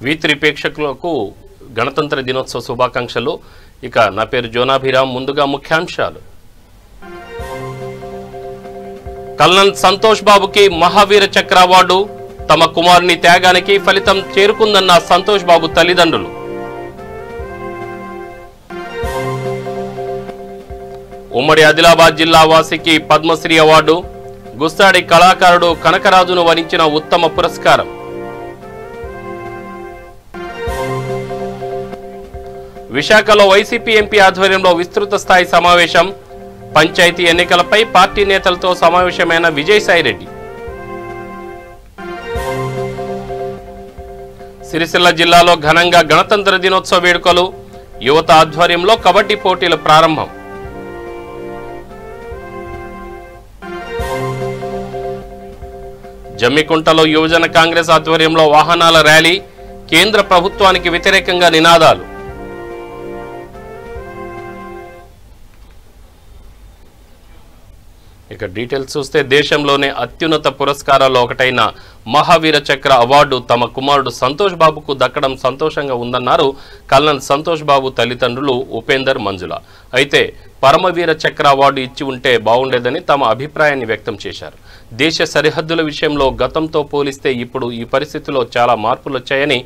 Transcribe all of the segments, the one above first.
V3 ప్రేక్షకులకు గణతంత్ర దినోత్సవ శుభాకాంక్షలు. ఇక నా పేరు జోనాభిరామ్. ముందుగా ముఖ్యాంశాలు. కల్నల్ సంతోష్ బాబుకి మహావీర చక్ర అవార్డు. తమ కుమారుని త్యాగానికి ఫలితం చేరుకుందన్న సంతోష్ బాబు తల్లిదండ్రులు. ఉమ్మడి ఆదిలాబాద్ జిల్లా వాసికి పద్మశ్రీ అవార్డు. గుస్తాడి కళాకారుడు కనకరాజును వరించిన ఉత్తమ పురస్కారం. విశాఖలో వైసీపీ ఎంపీ ఆధ్వర్యంలో విస్తృత స్థాయి సమావేశం. పంచాయతీ ఎన్నికలపై పార్టీ నేతలతో సమావేశమైన విజయసాయిరెడ్డి. సిరిసిల్ల జిల్లాలో ఘనంగా గణతంత్ర దినోత్సవ వేడుకలు. యువత ఆధ్వర్యంలో కబడ్డీ పోటీల ప్రారంభం. జమ్మికుంటలో యువజన కాంగ్రెస్ ఆధ్వర్యంలో వాహనాల ర్యాలీ. కేంద్ర ప్రభుత్వానికి వ్యతిరేకంగా నినాదాలు. ఇక డీటెయిల్స్ చూస్తే దేశంలోనే అత్యున్నత పురస్కారాల్లో ఒకటైన మహావీర చక్ర అవార్డు తమ కుమారుడు సంతోష్ బాబుకు దక్కడం సంతోషంగా ఉందన్నారు కల్నల్ సంతోష్ బాబు తల్లిదండ్రులు ఉపేందర్ మంజుల. అయితే పరమవీర చక్ర అవార్డు ఇచ్చి ఉంటే బాగుండేదని తమ అభిప్రాయాన్ని వ్యక్తం చేశారు. దేశ సరిహద్దుల విషయంలో గతంతో పోలిస్తే ఇప్పుడు ఈ పరిస్థితిలో చాలా మార్పులు వచ్చాయని,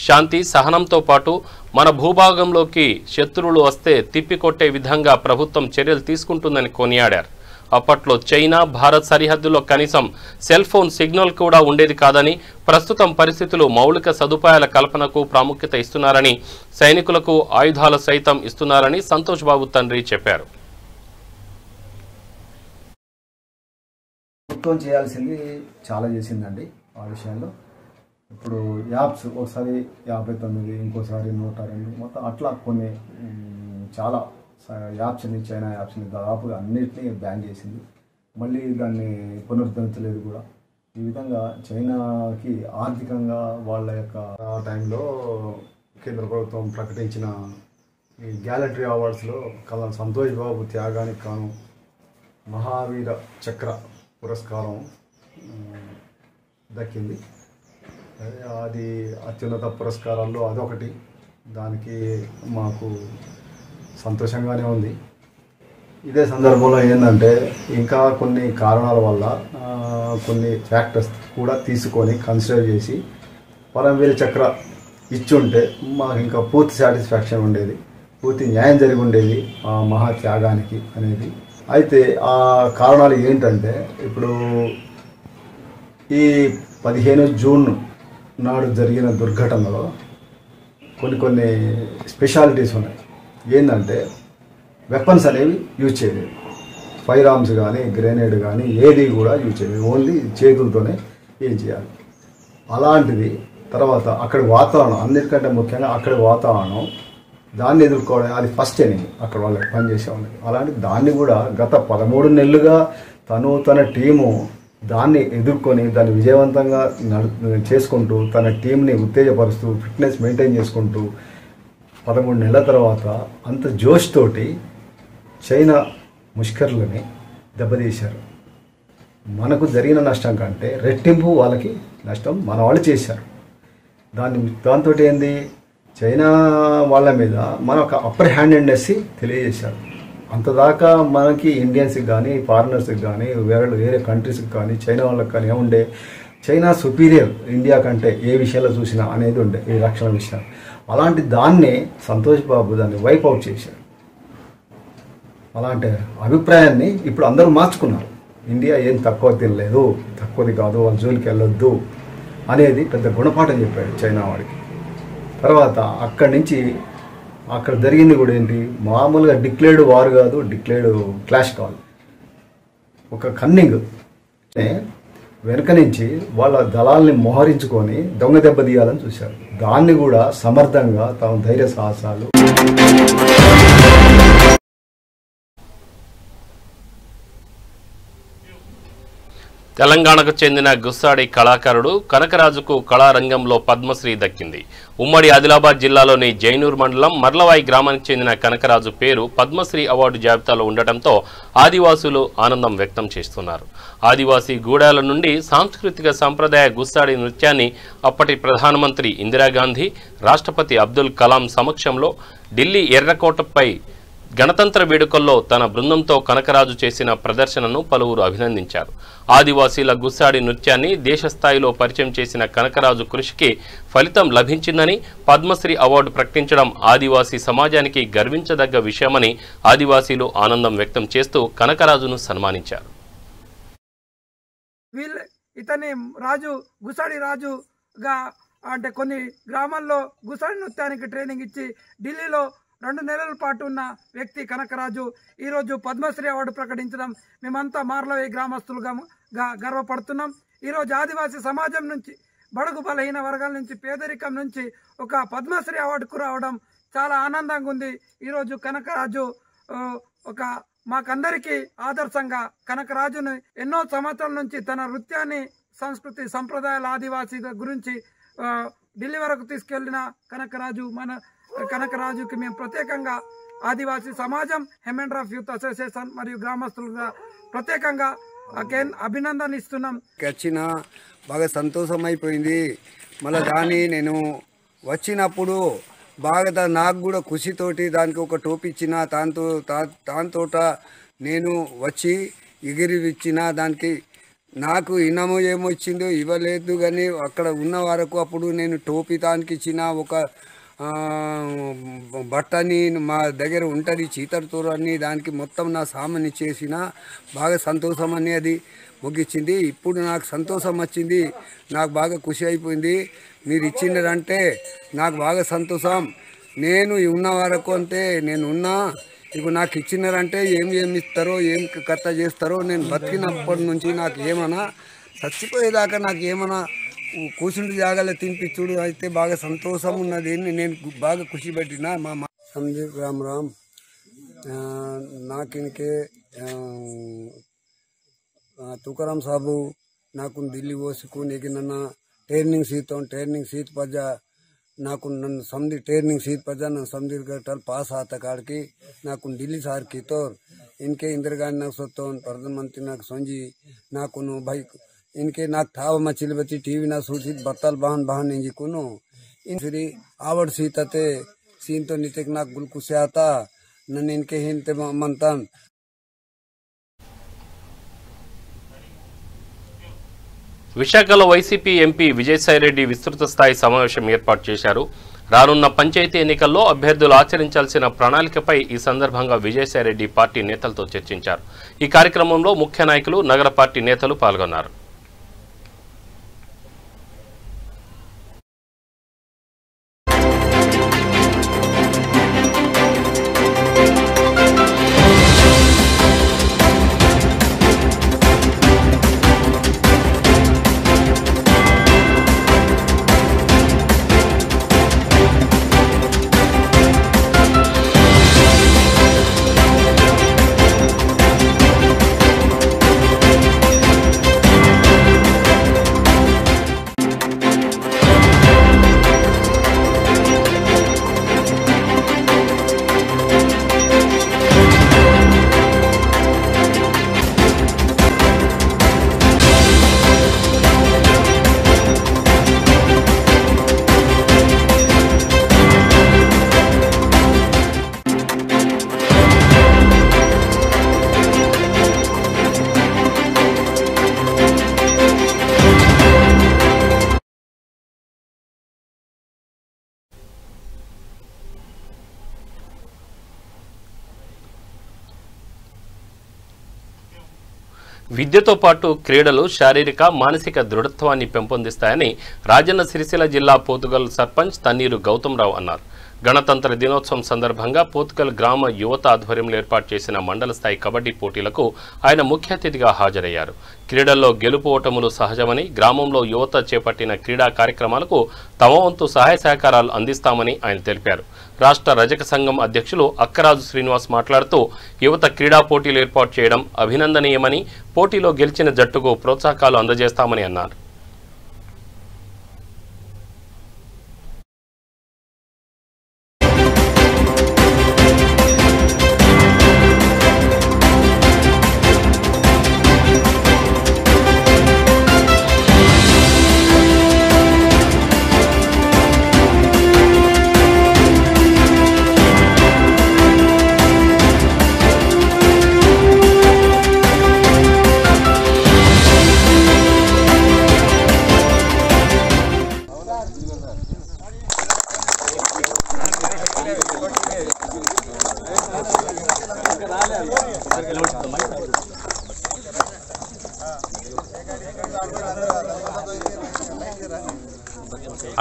శాంతి సహనంతో పాటు మన భూభాగంలోకి శత్రువులు వస్తే తిప్పికొట్టే విధంగా ప్రభుత్వం చర్యలు తీసుకుంటుందని కొనియాడారు. అప్పట్లో చైనా భారత్ సరిహద్దులో కనీసం సెల్ ఫోన్ సిగ్నల్ కూడా ఉండేది కాదని, ప్రస్తుతం పరిస్థితులు మౌలిక సదుపాయాల కల్పనకు ప్రాముఖ్యత ఇస్తున్నారని, సైనికులకు ఆయుధాలు సైతం ఇస్తున్నారని సంతోష్ బాబు తండ్రి చెప్పారు. ప్రభుత్వం చేయాల్సింది చాలా చేసిందండి ఆ విషయంలో. ఇప్పుడు యాప్స్ ఒకసారి 59, ఇంకోసారి 102, మొత్తం అట్లా కొన్ని చాలా యాప్స్ని, చైనా యాప్స్ని దాదాపుగా అన్నిటినీ బ్యాన్ చేసింది. మళ్ళీ దాన్ని పునరుద్ధరించలేదు కూడా. ఈ విధంగా చైనాకి ఆర్థికంగా వాళ్ళ యొక్క టైంలో కేంద్ర ప్రభుత్వం ప్రకటించిన ఈ గ్యాలటరీ అవార్డ్స్లో కల్నల్ సంతోష్ బాబు త్యాగానికి కాను మహావీర చక్ర పురస్కారం దక్కింది. అది అత్యున్నత పురస్కారాల్లో అదొకటి. దానికి మాకు సంతోషంగానే ఉంది. ఇదే సందర్భంలో ఏంటంటే ఇంకా కొన్ని కారణాల వల్ల కొన్ని ఫ్యాక్టర్స్ కూడా తీసుకొని కన్సిడర్ చేసి పరమవీర చక్ర ఇచ్చుంటే మాకు ఇంకా పూర్తి సాటిస్ఫాక్షన్ ఉండేది, పూర్తి న్యాయం జరిగి ఉండేది ఆ మహా త్యాగానికి అనేది. అయితే ఆ కారణాలు ఏంటంటే, ఇప్పుడు ఈ 15 జూన్ నాడు జరిగిన దుర్ఘటనలో కొన్ని స్పెషాలిటీస్ ఉన్నాయి. ఏంటంటే వెపన్స్ అనేవి యూజ్ చేయలేదు. ఫైర్ ఆర్మ్స్ కానీ గ్రెనేడ్ కానీ ఏది కూడా యూజ్ చేయలేదు. ఓన్లీ చేతులతోనే ఏం చేయాలి. అలాంటిది తర్వాత అక్కడి వాతావరణం, అన్నిటికంటే ముఖ్యంగా అక్కడి వాతావరణం, దాన్ని ఎదుర్కోవడం అది ఫస్ట్ ఎనిమి అక్కడ వాళ్ళకి పనిచేసే వాళ్ళకి. అలాంటి దాన్ని కూడా గత 13 నెలలుగా తన టీము దాన్ని ఎదుర్కొని దాన్ని విజయవంతంగా చేసుకుంటూ తన టీంని ఉత్తేజపరుస్తూ ఫిట్నెస్ మెయింటైన్ చేసుకుంటూ 13 నెలల తర్వాత అంత జోష్ తోటి చైనా ముష్కర్లని దెబ్బతీశారు. మనకు జరిగిన నష్టం కంటే రెట్టింపు వాళ్ళకి నష్టం మన వాళ్ళు చేశారు. దాంతో ఏంది, చైనా వాళ్ళ మీద మన ఒక అప్పర్ హ్యాండెడ్నెస్ తెలియజేశారు. అంతదాకా మనకి ఇండియన్స్కి కానీ ఫారినర్స్కి కానీ వేరే కంట్రీస్కి కానీ చైనా వాళ్ళకి కానీ ఏముండే, చైనా సుపీరియర్ ఇండియా కంటే ఏ విషయాల్లో చూసినా అనేది ఉండే ఈ రక్షణ విషయాలు. అలాంటి దాన్ని సంతోష్ బాబు దాన్ని వైప్ అవుట్ చేశారు. అలాంటి అభిప్రాయాన్ని ఇప్పుడు అందరూ మార్చుకున్నారు. ఇండియా ఏం తక్కువ తినలేదు, తక్కువది కాదు, వాళ్ళ జోలికి వెళ్ళొద్దు అనేది పెద్ద గుణపాఠం చెప్పాడు చైనా వాడికి. తర్వాత అక్కడి నుంచి అక్కడ జరిగింది కూడా ఏంటి, మామూలుగా డిక్లేర్డ్ వార్ కాదు, డిక్లేర్డ్ క్లాష్ కాదు, ఒక కన్నింగ్. వెనుక నుంచి వాళ్ళ దళాల్ని మోహరించుకొని దొంగ దెబ్బ తీయాలని చూశారు. దాన్ని కూడా సమర్థంగా తమ ధైర్య సాహసాలు. తెలంగాణకు చెందిన గుస్సాడి కళాకారుడు కనకరాజుకు కళారంగంలో పద్మశ్రీ దక్కింది. ఉమ్మడి ఆదిలాబాద్ జిల్లాలోని జైనూర్ మండలం మర్లవాయి గ్రామానికి చెందిన కనకరాజు పేరు పద్మశ్రీ అవార్డు జాబితాలో ఉండటంతో ఆదివాసులు ఆనందం వ్యక్తం చేస్తున్నారు. ఆదివాసీ గూడాల నుండి సాంస్కృతిక సంప్రదాయ గుస్సాడి నృత్యాన్ని అప్పటి ప్రధానమంత్రి ఇందిరాగాంధీ, రాష్ట్రపతి అబ్దుల్ కలాం సమక్షంలో ఢిల్లీ ఎర్రకోటపై గణతంత్ర వేడుకల్లో తన బృందంతో కనకరాజు చేసిన ప్రదర్శనను పలువురు అభినందించారు. ఆదివాసీల గుస్సాడి నృత్యాన్ని దేశస్థాయిలో పరిచయం చేసిన కనకరాజు కృషికి ఫలితం లభించిందని, పద్మశ్రీ అవార్డు ప్రకటించడం ఆదివాసీ సమాజానికి గర్వించదగ్గ విషయమని ఆదివాసీలు ఆనందం వ్యక్తం చేస్తూ కనకరాజును సన్మానించారు. ఇతని రాజు గుస్సాడి రాజుగా అంటే కొన్ని గ్రామాల్లో గుస్సాడి నృత్యానికి ట్రైనింగ్ ఇచ్చి ఢిల్లీలో 2 నెలల పాటు ఉన్న వ్యక్తి కనకరాజు ఈరోజు పద్మశ్రీ అవార్డు ప్రకటించడం మేమంతా మార్లవే గ్రామస్తులుగా గర్వపడుతున్నాం. ఈరోజు ఆదివాసీ సమాజం నుంచి, బడుగు బలహీన వర్గాల నుంచి, పేదరికం నుంచి ఒక పద్మశ్రీ అవార్డుకు రావడం చాలా ఆనందంగా ఉంది. ఈరోజు కనకరాజు ఒక మాకందరికీ ఆదర్శంగా కనకరాజును ఎన్నో సంవత్సరాల నుంచి తన నృత్యాన్ని, సంస్కృతి, సంప్రదాయాల ఆదివాసీ గురించి ఢిల్లీ వరకు తీసుకెళ్లిన కనకరాజుకి మేము ప్రత్యేకంగా ఆదివాసీ సమాజం, హెమెండ్రాఫ్ యూత్ అసోసియేషన్ మరియు గ్రామస్తులుగా ప్రత్యేకంగా అభినందన ఇస్తున్నాం. వచ్చిన బాగా సంతోషం అయిపోయింది. మళ్ళీ దాన్ని నేను వచ్చినప్పుడు బాగా నాకు కూడా ఖుషితోటి దానికి ఒక టోపీ ఇచ్చిన, దాంతో నేను వచ్చి ఎగిరి ఇచ్చిన. దానికి నాకు ఇనము ఏమో ఇచ్చిందో ఇవ్వలేదు, కానీ అక్కడ ఉన్న వరకు అప్పుడు నేను టోపీ దానికి ఇచ్చిన. ఒక బట్టని మా దగ్గర ఉంటుంది చీతరతూరు అని, దానికి మొత్తం నా సామాన్ ఇచ్చేసిన. బాగా సంతోషం అని అది ముగిచ్చింది. ఇప్పుడు నాకు సంతోషం వచ్చింది, నాకు బాగా ఖుషి అయిపోయింది. మీరు ఇచ్చిందంటే నాకు బాగా సంతోషం. నేను ఉన్న వరకు అంటే నేను ఉన్నా, ఇప్పుడు నాకు ఇచ్చినారంటే ఏమి ఇస్తారో, ఏం కథ చేస్తారో, నేను బతికినప్పటి నుంచి నాకు ఏమన్నా చచ్చిపోయేదాకా నాకు ఏమన్నా కూర్చుండి జాగాలో తినిపించుడు అయితే బాగా సంతోషం ఉన్నది. నేను బాగా ఖుషి పెట్టిన. మా సందీప్ రామ్ నాకు इनके तुकाराम साहू నాకు ఢిల్లీ ఓసుకునేకి నన్ను ట్రైనింగ్ సీట్ పజ నాకు నన్ను समझी ट्रेनिंग सीट पर नन समझी गटल पास आता काड़की नाकु ఢిల్లీ सार की तोर इनके इंदिरा गांधी నాకు సొత్తోన్ प्रधानमंत्री నాకు సంజీ నాకు भाई इनके नाक ठाव मछली बची टीवी ना सूची बत्तल बहन इंजिकुनु इन फिर आवड़ सीतते सीन तो नितेक नाक गुलकु से आता नन इनके हिंते मंतन. విశాఖలో వైసీపీ ఎంపీ విజయసాయిరెడ్డి విస్తృత స్థాయి సమావేశం ఏర్పాటు చేశారు. రానున్న పంచాయతీ ఎన్నికల్లో అభ్యర్థులు ఆచరించాల్సిన ప్రణాళికపై ఈ సందర్భంగా విజయసాయిరెడ్డి పార్టీ నేతలతో చర్చించారు. ఈ కార్యక్రమంలో ముఖ్య నాయకులు, నగర పార్టీ నేతలు పాల్గొన్నారు. విద్యతో పాటు క్రీడలు శారీరక, మానసిక దృఢత్వాన్ని పెంపొందిస్తాయని రాజన్న సిరిసిల్ల జిల్లా పోతుగల్ సర్పంచ్ తన్నీరు గౌతమ్రావు అన్నారు. గణతంత్ర దినోత్సవం సందర్భంగా పోత్కల్ గ్రామ యువత ఆధ్వర్యంలో ఏర్పాటు చేసిన మండల స్థాయి కబడ్డీ పోటీలకు ఆయన ముఖ్య అతిథిగా హాజరయ్యారు. క్రీడల్లో గెలుపు ఓటములు సహజమని, గ్రామంలో యువత చేపట్టిన క్రీడా కార్యక్రమాలకు తమ వంతు సహాయ సహకారాలు అందిస్తామని ఆయన తెలిపారు. రాష్ట్ర రజక సంఘం అధ్యక్షులు అక్కరాజు శ్రీనివాస్ మాట్లాడుతూ యువత క్రీడా పోటీలు ఏర్పాటు చేయడం అభినందనీయమని, పోటీలో గెలిచిన జట్టుకు ప్రోత్సాహకాలు అందజేస్తామని అన్నారు.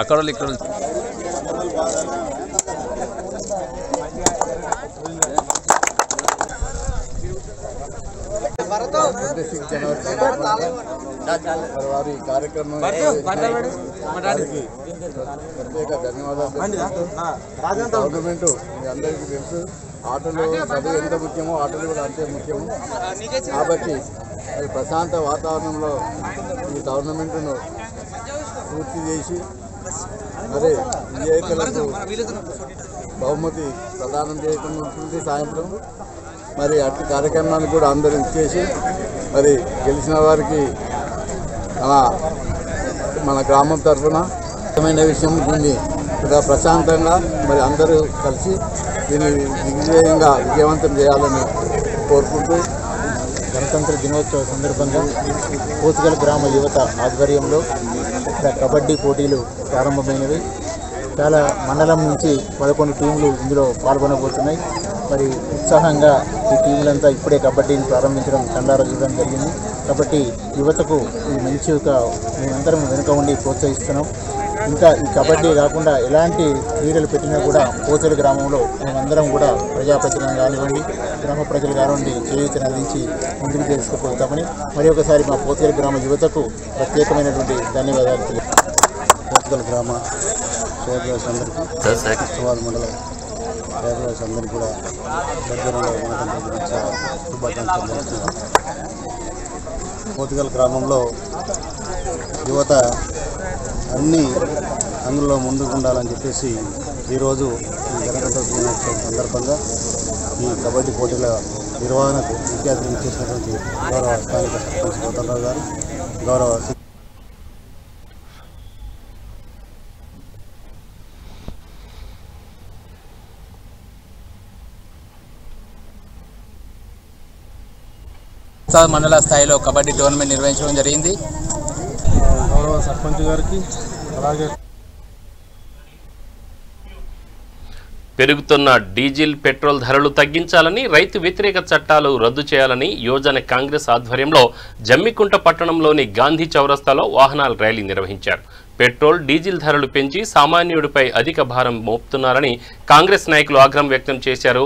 అక్కడ ఇక్కడ వారి కార్యక్రమం ప్రత్యేక ధన్యవాదాలు. గవర్నమెంట్ మీ అందరికీ తెలుసు, ఆటలు చదువు ఎంత ముఖ్యమో ఆటలు కూడా అంతే ముఖ్యము. కాబట్టి అది ప్రశాంత వాతావరణంలో ఈ టోర్నమెంట్ను పూర్తి చేసి మరి విజేతలకు బహుమతి ప్రదానం చేయడం ఉంటుంది సాయంత్రం. మరి అట్టి కార్యక్రమాన్ని కూడా అందరూ ఇచ్చేసి మరి గెలిచిన వారికి మన గ్రామం తరఫున ముఖ్యమైన విషయం దీన్ని ఇక్కడ ప్రశాంతంగా మరి అందరూ కలిసి దీన్ని విజయవంతం చేయాలని కోరుకుంటూ గణతంత్ర దినోత్సవ సందర్భంగా పోత్కల్ గ్రామ యువత ఆధ్వర్యంలో ఇక్కడ కబడ్డీ పోటీలు ప్రారంభమైనవి. చాలా మండలం నుంచి 11 టీంలు ఇందులో పాల్గొనబోతున్నాయి. మరి ఉత్సాహంగా ఈ టీంలంతా ఇప్పుడే కబడ్డీని ప్రారంభించడం కండారా చూడడం జరిగింది. కాబట్టి యువతకు ఈ మంచి మేమందరం వెనుక ఉండి ప్రోత్సహిస్తున్నాం. ఇంకా ఈ కబడ్డీ కాకుండా ఎలాంటి క్రీడలు పెట్టినా కూడా పోత్కల్ గ్రామంలో మేమందరం కూడా ప్రజాప్రతినిధులు కానివ్వండి, గ్రామ ప్రజలు కానివ్వండి చేయూతను అందించి ముందుకు తీసుకుపోతామని మరి ఒకసారి మా పోత్కల్ గ్రామ యువతకు ప్రత్యేకమైనటువంటి ధన్యవాదాలు తెలియదు. పోత్కల్ గ్రామ అందరికీ మండల అందరికీ కూడా దగ్గరలో శుభాకాంక్షలు. పోత్కల్ గ్రామంలో యువత అన్ని అందులో ముందుకు ఉండాలని చెప్పేసి ఈరోజు ఈ గణతంత్ర దినోత్సవం సందర్భంగా ఈ కబడ్డీ పోటీల నిర్వహణకు ముఖ్య అతిథి చేసినటువంటి గౌరవ స్థానిక సర్పంచ్ గౌతమ్రావు గారు, గౌరవ మండల స్థాయిలో కబడ్డీ టోర్నమెంట్ నిర్వహించడం జరిగింది. గౌరవ సర్పంచ్ గారికి అలాగే పెరుగుతున్న డీజిల్, పెట్రోల్ ధరలు తగ్గించాలని, రైతు వ్యతిరేక చట్టాలు రద్దు చేయాలని యువజన కాంగ్రెస్ ఆధ్వర్యంలో జమ్మికుంట పట్టణంలోని గాంధీ చౌరస్తాలో వాహనాల ర్యాలీ నిర్వహించారు. పెట్రోల్, డీజిల్ ధరలు పెంచి సామాన్యుడిపై అధిక భారం మోపుతున్నారని కాంగ్రెస్ నాయకులు ఆగ్రహం వ్యక్తం చేశారు.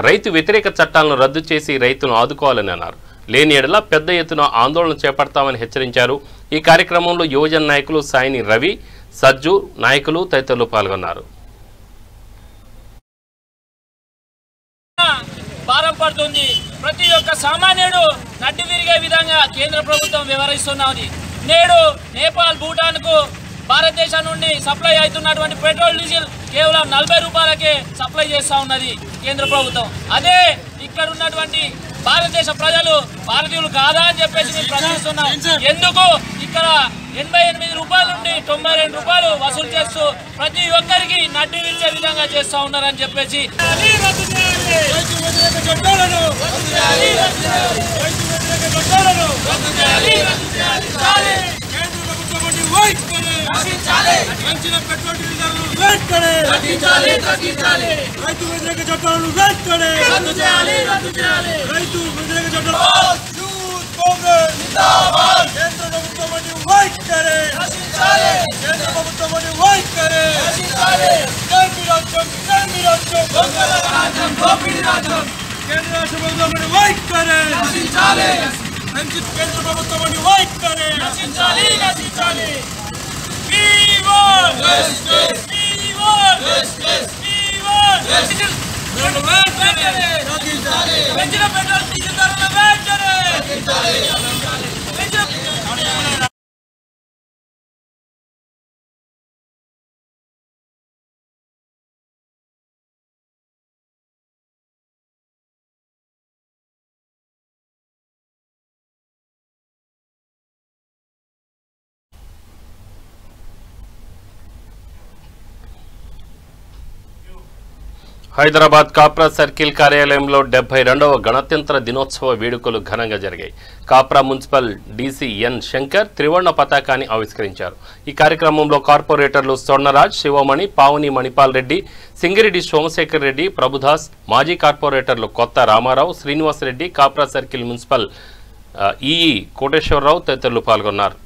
రైతు వ్యతిరేక చట్టాలను రద్దు చేసి రైతును ఆదుకోవాలని అన్నారు. లేని ఎడల పెద్ద ఎత్తున ఆందోళన చేపడతామని హెచ్చరించారు. ఈ కార్యక్రమంలో యువజన నాయకులు సాయిని రవి, సజ్జు నాయకులు తదితరులు పాల్గొన్నారు. భారం పడుతుంది. ప్రతి ఒక్క సామాన్యుడు నడ్డి విరిగే విధంగా కేంద్ర ప్రభుత్వం వ్యవహరిస్తున్నది. నేడు నేపాల్, భూటాన్కు భారతదేశం నుండి సప్లై అవుతున్నటువంటి పెట్రోల్, డీజిల్ కేవలం 40 రూపాయలకే సప్లై చేస్తూ ఉన్నది కేంద్ర ప్రభుత్వం. అదే ఇక్కడ ఉన్నటువంటి భారతదేశ ప్రజలు భారతీయులు కాదా అని చెప్పేసి మేము ప్రశ్నిస్తున్నాం. ఎందుకు ఇక్కడ 88 రూపాయల నుండి 92 రూపాయలు వసూలు చేస్తూ ప్రతి ఒక్కరికి నడ్డి విరిచే విధంగా చేస్తూ ఉన్నారని చెప్పేసి కేంద్ర ప్రభుత్వం కేంద్ర ప్రభుత్వం వైఖరి నశించాలి. పెంచిన పెట్రోల్ డీజిల్ ధరల వెంటనే హైదరాబాద్ కాప్రా సర్కిల్ కార్యాలయంలో 72వ గణతంత్ర దినోత్సవ వేడుకలు ఘనంగా జరిగాయి. కాప్రా మున్సిపల్ డీసీ ఎన్ శంకర్ త్రివర్ణ పతాకాన్ని ఆవిష్కరించారు. ఈ కార్యక్రమంలో కార్పొరేటర్లు స్వర్ణరాజ్, శివమణి, పావని మణిపాల్ రెడ్డి, సింగిరెడ్డి సోమశేఖర్ రెడ్డి, ప్రభుదాస్, మాజీ కార్పొరేటర్లు Kotha Ramarao, Srinivasareddy, Kapra circle municipal EE Koteswararao తదితరులు పాల్గొన్నారు.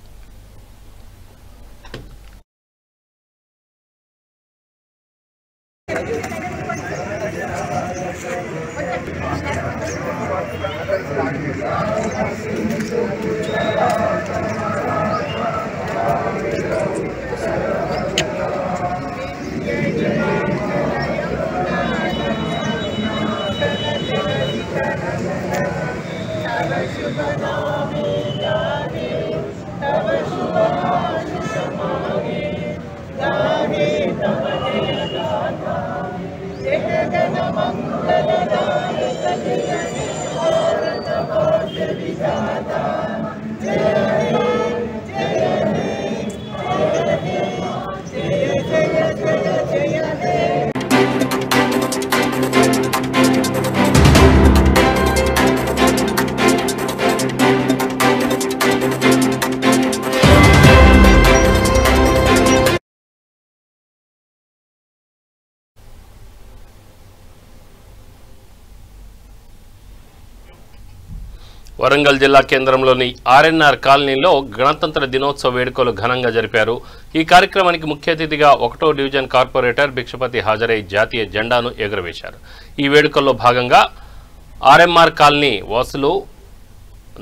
వరంగల్ జిల్లా కేంద్రంలోని ఆర్ఎన్ఆర్ కాలనీలో గణతంత్ర దినోత్సవ వేడుకలు ఘనంగా జరిపారు. ఈ కార్యక్రమానికి ముఖ్య అతిథిగా 1వ డివిజన్ కార్పొరేటర్ భిక్షపతి హాజరై జాతీయ జెండాను ఎగురవేశారు. ఈ వేడుకల్లో భాగంగా ఆర్ఎంఆర్ కాలనీ వాసులు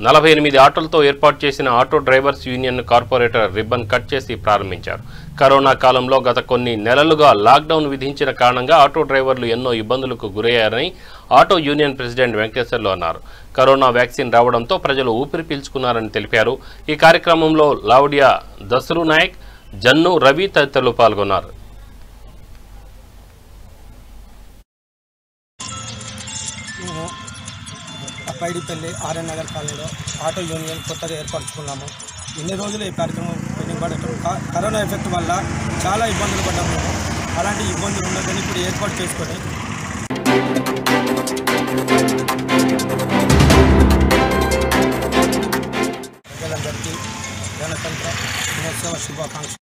48 ఆటోలతో ఏర్పాటు చేసిన auto drivers union corporator ribbon cut చేసి ప్రారంభించారు. కరోనా కాలంలో గత కొన్ని నెలలుగా లాక్డౌన్ విధించిన కారణంగా ఆటో డ్రైవర్లు ఎన్నో ఇబ్బందులకు గురయ్యారని ఆటో యూనియన్ ప్రెసిడెంట్ వెంకటేశ్వర్లు అన్నారు. కరోనా వ్యాక్సిన్ రావడంతో ప్రజలు ఊపిరి పీల్చుకున్నారని తెలిపారు. ఈ కార్యక్రమంలో లావుడియా దసరు నాయక్, జన్ను రవి తదితరులు పాల్గొన్నారు. పైడిపల్లి ఆర్ఎన్ నగర్ కాలనీలో ఆటో యూనియన్ కొత్తగా ఏర్పరచుకున్నాము. ఎన్ని రోజులు ఈ కార్యక్రమం కరోనా ఎఫెక్ట్ వల్ల చాలా ఇబ్బందులు పడ్డాము. అలాంటి ఇబ్బందులు ఉండదని ఇప్పుడు ఏర్పాటు చేసుకొని ప్రజలందరికీ గణతంత్ర దినోత్సవ శుభాకాంక్షలు.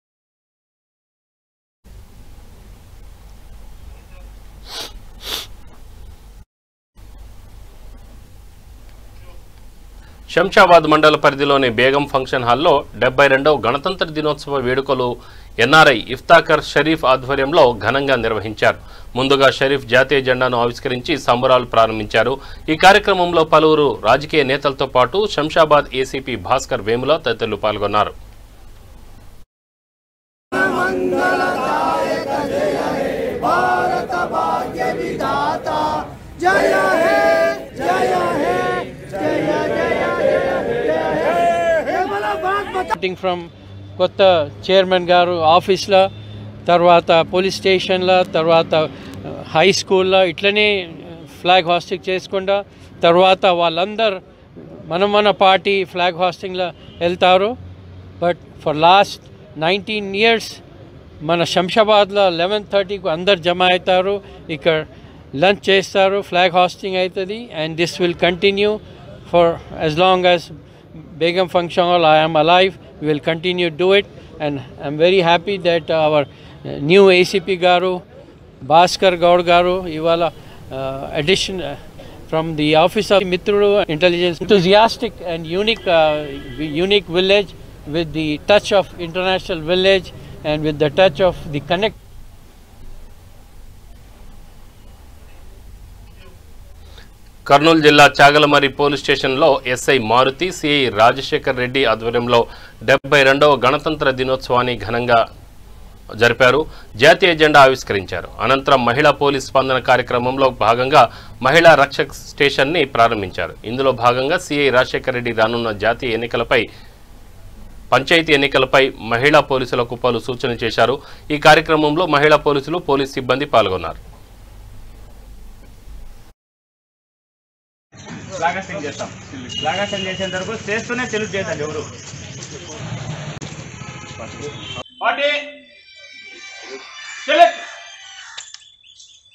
శంషాబాద్ మండల పరిధిలోని బేగం ఫంక్షన్ హాల్లో 72వ గణతంత్ర దినోత్సవ వేడుకలు ఎన్ఆర్ఐ ఇఫ్తాకర్ షరీఫ్ ఆధ్వర్యంలో ఘనంగా నిర్వహించారు. ముందుగా షరీఫ్ జాతీయ జెండాను ఆవిష్కరించి సంబరాలు ప్రారంభించారు. ఈ కార్యక్రమంలో పలువురు రాజకీయ నేతలతో పాటు శంషాబాద్ ఏసీపీ భాస్కర్ వేముల తదితరులు పాల్గొన్నారు. ఫ్రమ్ కొత్త చైర్మన్ గారు ఆఫీస్లో, తర్వాత పోలీస్ స్టేషన్లో, తర్వాత హై స్కూల్లో ఇట్లనే ఫ్లాగ్ హాస్టింగ్ చేసుకుండా తర్వాత వాళ్ళందరూ మన పార్టీ ఫ్లాగ్ హాస్టింగ్లో వెళ్తారు. బట్ ఫర్ లాస్ట్ 19 years మన శంషాబాద్లో 11:30కు అందరు జమ అవుతారు. ఇక్కడ లంచ్ చేస్తారు, ఫ్లాగ్ హాస్టింగ్ అవుతుంది. And this will continue for as long as Begum Function Hall I am alive. We will continue to do it, and I'm very happy that our new ACP Garu, Bhaskar Gaur Garu, Ivala addition from the Office of Mitru Intelligence, enthusiastic and unique village with the touch of international village and with the touch of the connect. Kurnool జిల్లా Chagalamarri police స్టేషన్లో SI Maruti, CI Rajasekhar Reddy ఆధ్వర్యంలో 72వ గణతంత్ర దినోత్సవాన్ని ఘనంగా జరిపారు. జాతీయ జెండా ఆవిష్కరించారు. అనంతరం మహిళా పోలీస్ స్పందన కార్యక్రమంలో భాగంగా మహిళా రక్షక్ స్టేషన్ని ప్రారంభించారు. ఇందులో భాగంగా సిఐ రాజశేఖర్ రెడ్డి రానున్న జాతీయ ఎన్నికలపై పంచాయతీ ఎన్నికలపై మహిళా పోలీసులకు పలు సూచనలు చేశారు. ఈ కార్యక్రమంలో మహిళా పోలీసులు, పోలీస్ సిబ్బంది పాల్గొన్నారు. చేస్తూనే సెల్యూట్ చేయండి. ఎవరు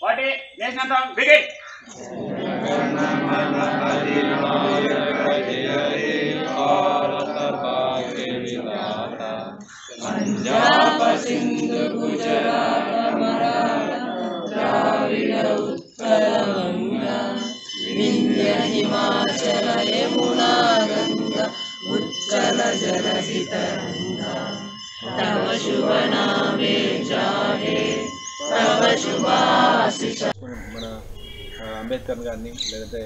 పార్టీ చేసినంత బిగిన్. పంజాబ్ సింధు గుజరాత్ మరాఠా ద్రావిడ ఉత్కల గంగా వింధ్య హిమాచల యమునా గంగా ఉత్కల జలధితరంగా తవ శుభ నామే జాగే తవ శుభాశిష. మన అంబేద్కర్ గారిని లేదంటే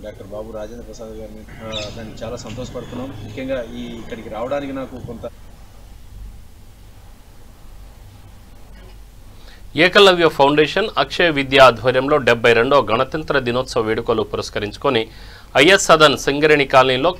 డాక్టర్ బాబు రాజేంద్ర ప్రసాద్ గారిని దాన్ని చాలా సంతోషపడుతున్నాం. ముఖ్యంగా ఇక్కడికి రావడానికి నాకు కొంత ఏకలవ్య ఫౌండేషన్ అక్షయ విద్య ఆధ్వర్యంలో 72వ గణతంత్ర దినోత్సవ వేడుకలు పురస్కరించుకొని ఐఎస్ సదన్ సింగరేణి కాలనీలో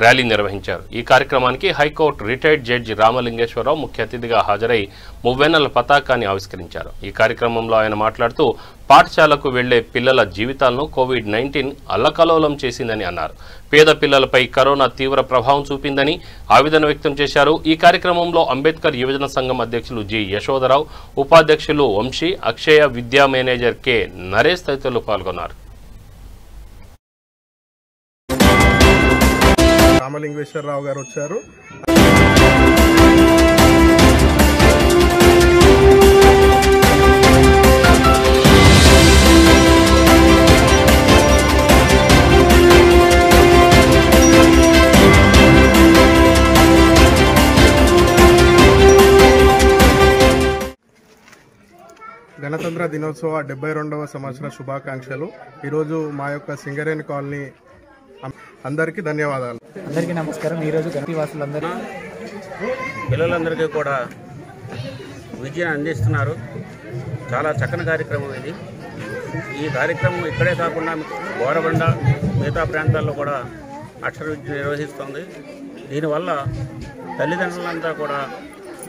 ర్యాలీ నిర్వహించారు. ఈ కార్యక్రమానికి హైకోర్టు రిటైర్డ్ జడ్జి రామలింగేశ్వరరావు ముఖ్య అతిథిగా హాజరై మువ్వెన్నెల పతాకాన్ని ఆవిష్కరించారు. ఈ కార్యక్రమంలో ఆయన మాట్లాడుతూ పాఠశాలకు వెళ్లే పిల్లల జీవితాలను కోవిడ్-19 అల్లకల్లోలం చేసిందని అన్నారు. పేద పిల్లలపై కరోనా తీవ్ర ప్రభావం చూపిందని ఆవేదన వ్యక్తం చేశారు. ఈ కార్యక్రమంలో అంబేద్కర్ యువజన సంఘం అధ్యక్షులు జి యశోదరావు, ఉపాధ్యక్షులు వంశీ, అక్షయ విద్యా మేనేజర్ కె నరేష్ తదితరులు పాల్గొన్నారు. రామలింగేశ్వరరావు గారు వచ్చారు. గణతంత్ర దినోత్సవ 72వ సంవత్సర శుభాకాంక్షలు. ఈరోజు మా యొక్క సింగరేణి కాలనీ అందరికీ ధన్యవాదాలు. అందరికీ నమస్కారం. ఈరోజు గణపతివాసులందరూ పిల్లలందరికీ కూడా విద్యను అందిస్తున్నారు. చాలా చక్కని కార్యక్రమం ఇది. ఈ కార్యక్రమం ఇక్కడే కాకుండా బోరబండ మిగతా ప్రాంతాల్లో కూడా అక్షర విద్య నిర్వహిస్తుంది. దీనివల్ల తల్లిదండ్రులంతా కూడా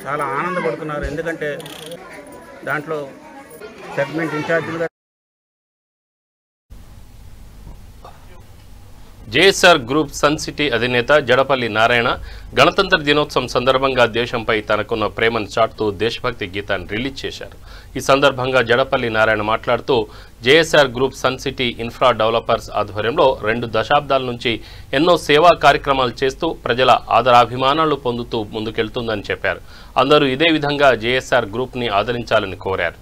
చాలా ఆనందపడుతున్నారు. ఎందుకంటే దాంట్లో సెగ్మెంట్ ఇన్ఛార్జీలుగా జేఎస్ఆర్ గ్రూప్ సన్ సిటీ అధినేత జడపల్లి నారాయణ గణతంత్ర దినోత్సవం సందర్భంగా దేశంపై తనకున్న ప్రేమను చాటుతూ దేశభక్తి గీతాన్ని రిలీజ్ చేశారు. ఈ సందర్భంగా జడపల్లి నారాయణ మాట్లాడుతూ JSR group sun city infra developers ఆధ్వర్యంలో 2 దశాబ్దాల నుంచి ఎన్నో సేవా కార్యక్రమాలు చేస్తూ ప్రజల ఆదరాభిమానాలు పొందుతూ ముందుకెళ్తుందని చెప్పారు. అందరూ ఇదే విధంగా జేఎస్ఆర్ గ్రూప్ని ఆదరించాలని కోరారు.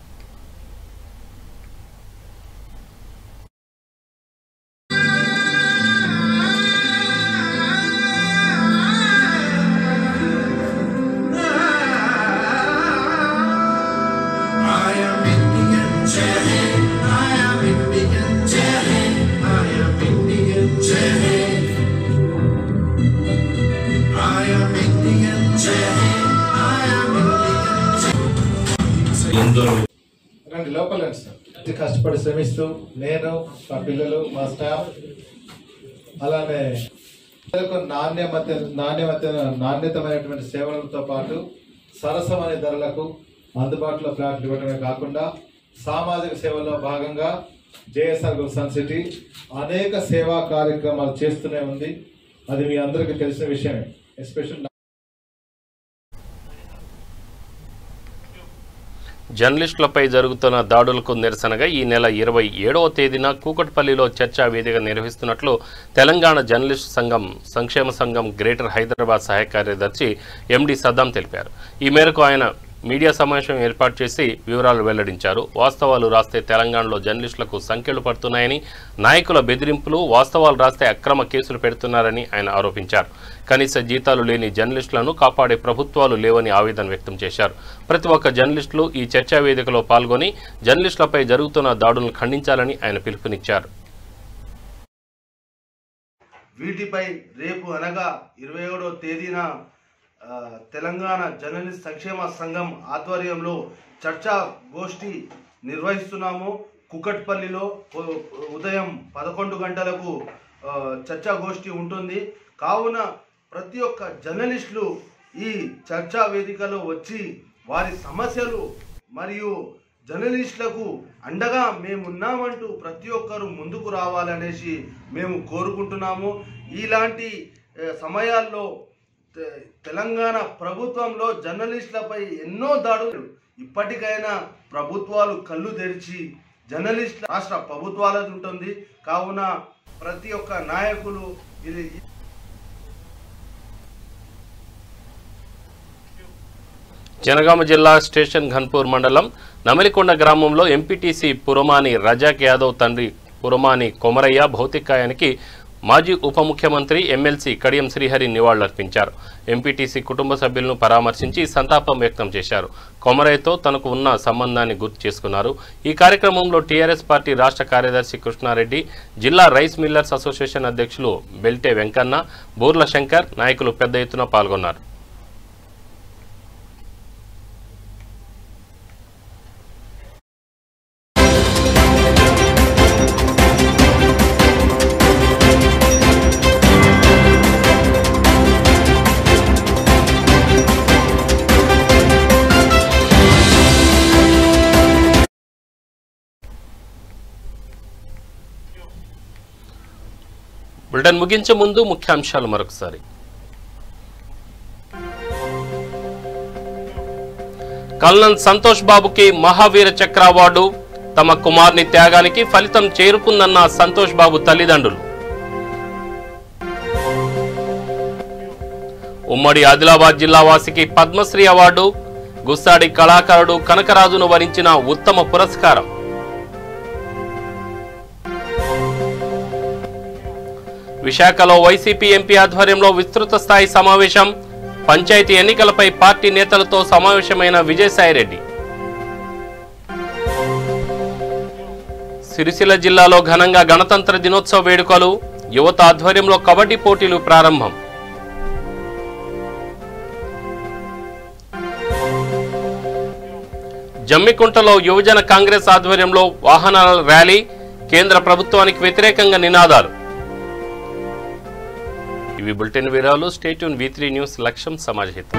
లోకల్ కష్టపడి శ్రమిస్తూ నేను, మా పిల్లలు, మా స్టాఫ్, అలానే నాణ్యతమైనటువంటి సేవలతో పాటు సరసమైన ధరలకు అందుబాటులో ఫ్లాట్లు ఇవ్వడమే కాకుండా సామాజిక సేవల్లో భాగంగా జేఎస్ఆర్ గ్రూప్ సన్ సిటీ అనేక సేవా కార్యక్రమాలు చేస్తూనే ఉంది. అది మీ అందరికీ తెలిసిన విషయమే. ఎస్పెషల్ జర్నలిస్టులపై జరుగుతున్న దాడులకు నిరసనగా ఈ నెల 27వ తేదీన కూకట్పల్లిలో చర్చా వేదిక నిర్వహిస్తున్నట్లు తెలంగాణ జర్నలిస్టు సంఘం సంక్షేమ సంఘం గ్రేటర్ హైదరాబాద్ సహాయ కార్యదర్శి ఎండి సద్దాం తెలిపారు. ఈ మేరకు ఆయన మీడియా సమావేశం ఏర్పాటు చేసి వివరాలు వెల్లడించారు. వాస్తవాలు రాస్తే తెలంగాణలో జర్నలిస్టులకు సంఖ్యలు పడుతున్నాయని, నాయకుల బెదిరింపులు, వాస్తవాలు రాస్తే అక్రమ కేసులు పెడుతున్నారని ఆయన ఆరోపించారు. కనీస జీతాలు లేని జర్నలిస్టులను కాపాడే ప్రభుత్వాలు లేవని ఆవేదన వ్యక్తం చేశారు. ప్రతి ఒక్క జర్నలిస్టులు ఈ చర్చా వేదికలో పాల్గొని జర్నలిస్టులపై జరుగుతున్న దాడులను ఖండించాలని ఆయన పిలుపునిచ్చారు. వీటిపై రేపు అనగా 27వ తేదీన తెలంగాణ జర్నలిస్ట్ సంక్షేమ సంఘం ఆధ్వర్యంలో చర్చా గోష్ఠి నిర్వహిస్తున్నాము. కుకట్పల్లిలో ఉదయం 11 గంటలకు చర్చా గోష్ఠి ఉంటుంది. కావున ప్రతి ఒక్క జర్నలిస్టులు ఈ చర్చా వేదికలో వచ్చి వారి సమస్యలు మరియు జర్నలిస్టులకు అండగా మేమున్నామంటూ ప్రతి ఒక్కరూ ముందుకు రావాలనేసి మేము కోరుకుంటున్నాము. ఇలాంటి సమయాల్లో తెలంగాణ ప్రభుత్వంలో జర్నలిస్టులపై ఎన్నో దాడులు, ఇప్పటికైనా ప్రభుత్వాలు కళ్ళు తెరిచి జర్నలిస్టుల రాష్ట్ర ప్రభుత్వాలది ఉంటుంది. కావున ప్రతి ఒక్క నాయకులు ఇది జనగామ జిల్లా స్టేషన్ ఘన్పూర్ మండలం నమలికొండ గ్రామంలో ఎంపీటీసీ పురమాని రజాక్ యాదవ్ తండ్రి పురమాని కొమరయ్య భౌతికాయానికి మాజీ ఉప ముఖ్యమంత్రి ఎమ్మెల్సీ కడియం శ్రీహరి నివాళులర్పించారు. ఎంపీటీసీ కుటుంబ సభ్యులను పరామర్శించి సంతాపం వ్యక్తం చేశారు. కొమరయ్యతో తనకు ఉన్న సంబంధాన్ని గుర్తు చేసుకున్నారు. ఈ కార్యక్రమంలో టీఆర్ఎస్ పార్టీ రాష్ట్ర కార్యదర్శి కృష్ణారెడ్డి, జిల్లా రైస్ మిల్లర్స్ అసోసియేషన్ అధ్యక్షులు బెల్టే వెంకన్న, బూర్ల శంకర్ నాయకులు పెద్ద ఎత్తున పాల్గొన్నారు. బులెటిన్ ముగించే ముందు ముఖ్యాంశాలు మరొకసారి. కల్నల్ సంతోష్ బాబుకి మహావీర చక్ర అవార్డు, తమ కుమార్ని త్యాగానికి ఫలితం చేరుకుందన్న సంతోష్ బాబు తల్లిదండ్రులు. ఉమ్మడి ఆదిలాబాద్ జిల్లా వాసికి పద్మశ్రీ అవార్డు, గుస్సాడి కళాకారుడు కనకరాజును వరించిన ఉత్తమ పురస్కారం. విశాఖలో వైసీపీ ఎంపీ ఆధ్వర్యంలో విస్తృత స్థాయి సమావేశం, పంచాయతీ ఎన్నికలపై పార్టీ నేతలతో సమావేశమైన విజయసాయిరెడ్డి. సిరిసిల్ల జిల్లాలో ఘనంగా గణతంత్ర దినోత్సవ వేడుకలు, యువత ఆధ్వర్యంలో కబడ్డీ పోటీలు ప్రారంభం. జమ్మికుంటలో యువజన కాంగ్రెస్ ఆధ్వర్యంలో వాహనాల ర్యాలీ, కేంద్ర ప్రభుత్వానికి వ్యతిరేకంగా నినాదాలు. ఇవి బులెటిన్ వివరాలు. స్టే ట్యూన్ V3 న్యూస్, లక్ష్యం సమాజ హితం.